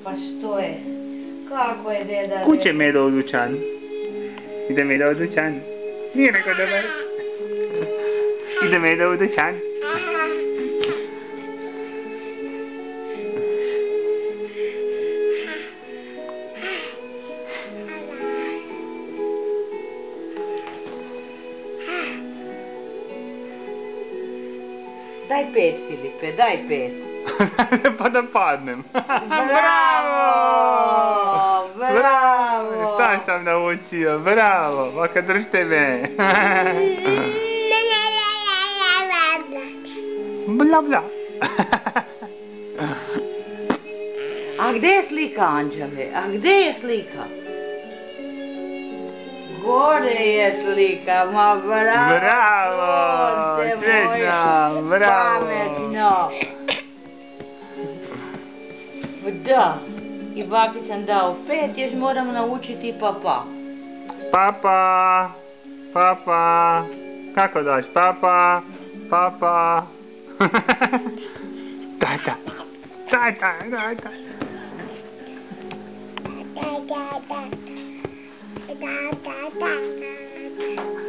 Pa što je? Kako je deda? Kuće Medo u dućan. Ide Medo u dućan. Nije neko dobar. Ide Medo u dućan. Daj 5, Filipe, daj 5. Pa da padnem. Bravo! Bravo! Šta sam naučio? Bravo! Vaka držite me. Bla bla. A gdje je slika, Anđele? A gdje je slika? Gore je slika, ma bravo! Bravo! Sunce Sve moje, znam, bravo! pametno! Da, i baki sam dao 5, još moramo naučiti papa. Papa! Papa! Kako daš? Papa! Papa! Tata! Tata! Tata! Da da da da da da da da